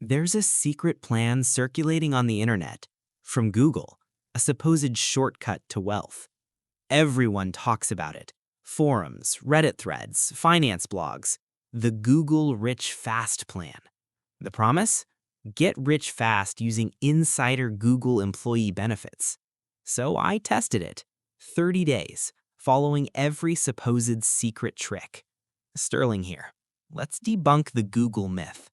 There's a secret plan circulating on the internet from Google, a supposed shortcut to wealth. Everyone talks about it. Forums, Reddit threads, finance blogs. The Google Rich Fast plan. The promise? Get rich fast using insider Google employee benefits. So I tested it. 30 days, following every supposed secret trick. Sterling here. Let's debunk the Google myth.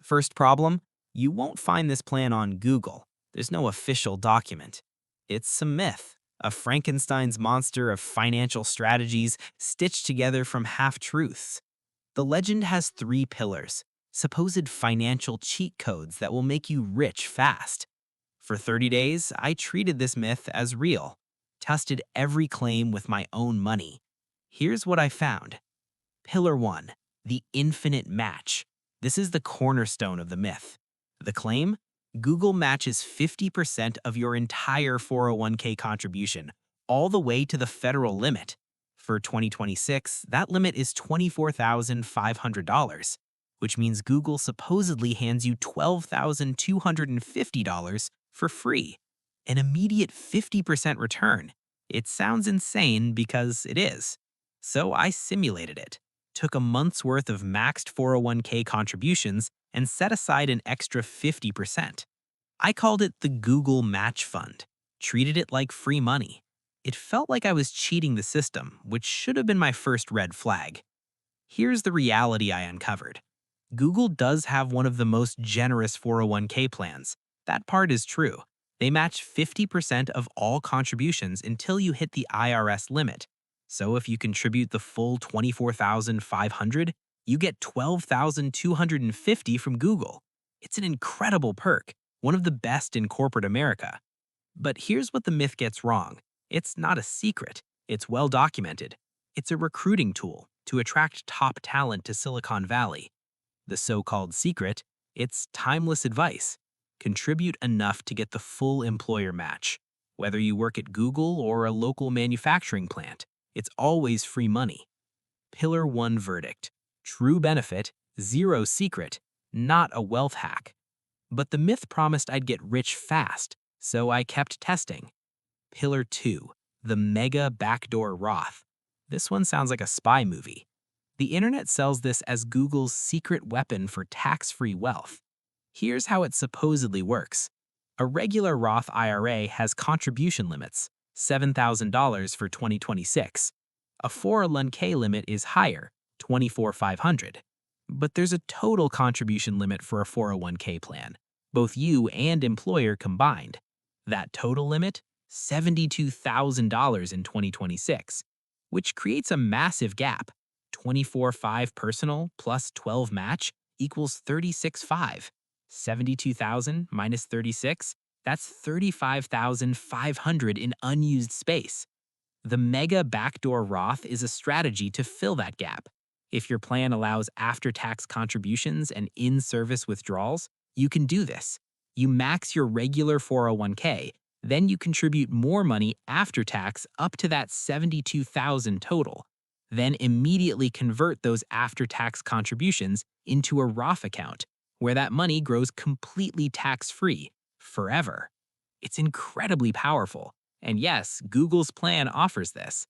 First problem, you won't find this plan on Google. There's no official document. It's a myth, a Frankenstein's monster of financial strategies stitched together from half-truths. The legend has 3 pillars, supposed financial cheat codes that will make you rich fast. For 30 days, I treated this myth as real, tested every claim with my own money. Here's what I found. Pillar 1, the infinite match. This is the cornerstone of the myth. The claim? Google matches 50% of your entire 401k contribution, all the way to the federal limit. For 2026, that limit is $24,500, which means Google supposedly hands you $12,250 for free. An immediate 50% return. It sounds insane because it is. So I simulated it. Took a month's worth of maxed 401k contributions and set aside an extra 50%. I called it the Google Match Fund, treated it like free money. It felt like I was cheating the system, which should have been my first red flag. Here's the reality I uncovered. Google does have one of the most generous 401k plans. That part is true. They match 50% of all contributions until you hit the IRS limit. So if you contribute the full $24,500, you get $12,250 from Google. It's an incredible perk, one of the best in corporate America. But here's what the myth gets wrong. It's not a secret. It's well documented. It's a recruiting tool to attract top talent to Silicon Valley. The so-called secret, it's timeless advice. Contribute enough to get the full employer match. Whether you work at Google or a local manufacturing plant, it's always free money. Pillar 1 verdict. True benefit, zero secret, not a wealth hack. But the myth promised I'd get rich fast, so I kept testing. Pillar 2. The mega backdoor Roth. This one sounds like a spy movie. The internet sells this as Google's secret weapon for tax-free wealth. Here's how it supposedly works. A regular Roth IRA has contribution limits, $7,000 for 2026. A 401k limit is higher, $24,500. But there's a total contribution limit for a 401k plan, both you and employer combined. That total limit? $72,000 in 2026, which creates a massive gap. 24,500 personal plus 12 match equals 36,500. 72,000 minus 36, that's 35,500 in unused space. The mega backdoor Roth is a strategy to fill that gap. If your plan allows after-tax contributions and in-service withdrawals, you can do this. You max your regular 401k, then you contribute more money after tax up to that 72,000 total. Then immediately convert those after-tax contributions into a Roth account, where that money grows completely tax-free, forever. It's incredibly powerful. And yes, Google's plan offers this.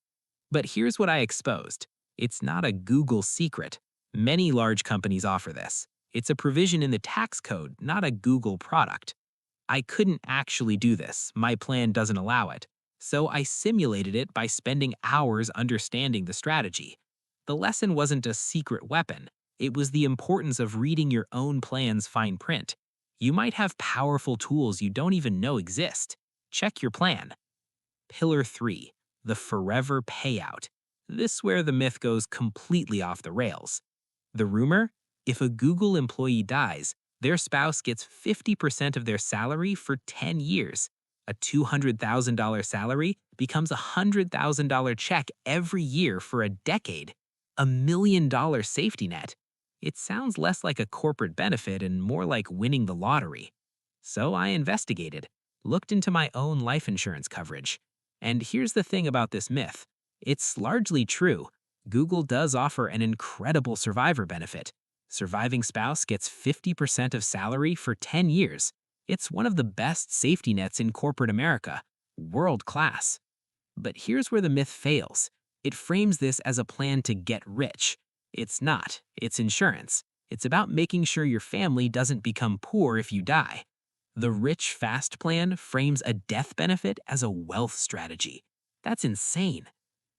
But here's what I exposed. It's not a Google secret. Many large companies offer this. It's a provision in the tax code, not a Google product. I couldn't actually do this. My plan doesn't allow it. So I simulated it by spending hours understanding the strategy. The lesson wasn't a secret weapon. It was the importance of reading your own plan's fine print. You might have powerful tools you don't even know exist. Check your plan. Pillar 3. The forever payout. This is where the myth goes completely off the rails. The rumor? If a Google employee dies, their spouse gets 50% of their salary for 10 years. A $200,000 salary becomes a $100,000 check every year for a decade. $1 million safety net. It sounds less like a corporate benefit and more like winning the lottery. So I investigated, looked into my own life insurance coverage. And here's the thing about this myth. It's largely true. Google does offer an incredible survivor benefit. Surviving spouse gets 50% of salary for 10 years. It's one of the best safety nets in corporate America. World class. But here's where the myth fails. It frames this as a plan to get rich. It's not. It's insurance. It's about making sure your family doesn't become poor if you die. The Rich Fast plan frames a death benefit as a wealth strategy. That's insane.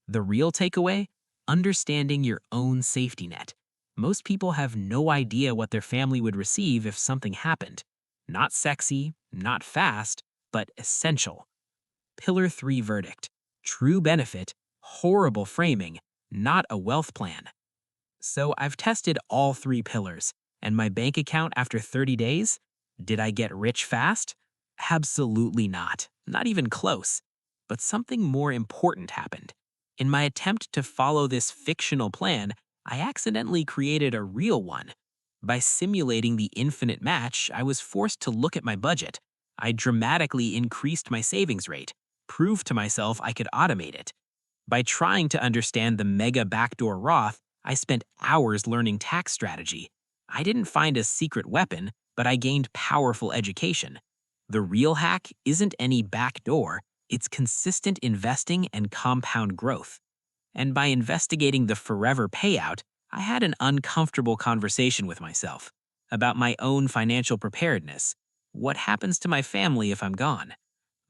The real takeaway? Understanding your own safety net. Most people have no idea what their family would receive if something happened. Not sexy, not fast, but essential. Pillar 3 verdict. True benefit, horrible framing, not a wealth plan. So I've tested all 3 pillars, and my bank account after 30 days? Did I get rich fast? Absolutely not. Not even close. But something more important happened. In my attempt to follow this fictional plan, I accidentally created a real one. By simulating the infinite match, I was forced to look at my budget. I dramatically increased my savings rate, proved to myself I could automate it. By trying to understand the mega backdoor Roth, I spent hours learning tax strategy. I didn't find a secret weapon, but I gained powerful education. The real hack isn't any backdoor, it's consistent investing and compound growth. And by investigating the forever payout, I had an uncomfortable conversation with myself about my own financial preparedness. What happens to my family if I'm gone?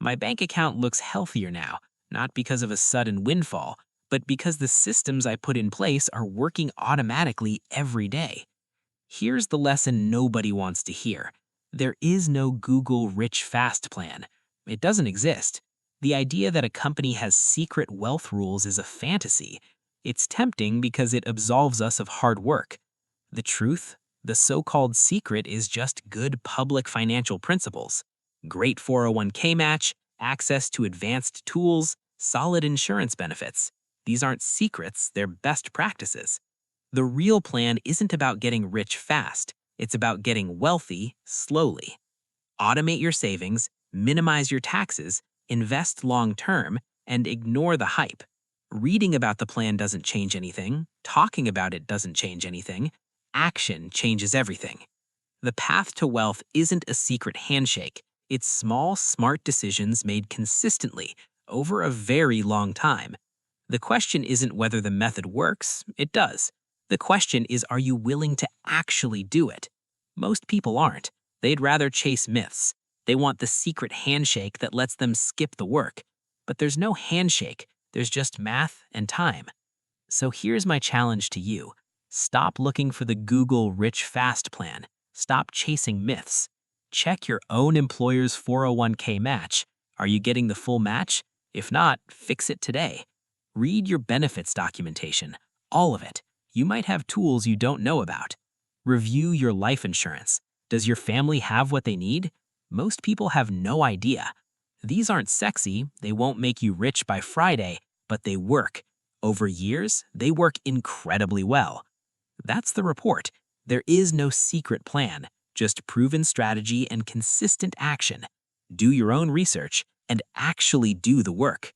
My bank account looks healthier now, not because of a sudden windfall, but because the systems I put in place are working automatically every day. Here's the lesson nobody wants to hear. There is no Google Rich Fast plan. It doesn't exist. The idea that a company has secret wealth rules is a fantasy. It's tempting because it absolves us of hard work. The truth? The so-called secret is just good public financial principles. Great 401k match, access to advanced tools, solid insurance benefits. These aren't secrets, they're best practices. The real plan isn't about getting rich fast. It's about getting wealthy slowly. Automate your savings, minimize your taxes, invest long-term, and ignore the hype. Reading about the plan doesn't change anything. Talking about it doesn't change anything. Action changes everything. The path to wealth isn't a secret handshake. It's small, smart decisions made consistently over a very long time. The question isn't whether the method works. It does. The question is, are you willing to actually do it? Most people aren't. They'd rather chase myths. They want the secret handshake that lets them skip the work. But there's no handshake. There's just math and time. So here's my challenge to you. Stop looking for the Google Rich Fast plan. Stop chasing myths. Check your own employer's 401k match. Are you getting the full match? If not, fix it today. Read your benefits documentation, all of it. You might have tools you don't know about. Review your life insurance. Does your family have what they need? Most people have no idea. These aren't sexy, they won't make you rich by Friday, but they work. Over years, they work incredibly well. That's the report. There is no secret plan, just proven strategy and consistent action. Do your own research and actually do the work.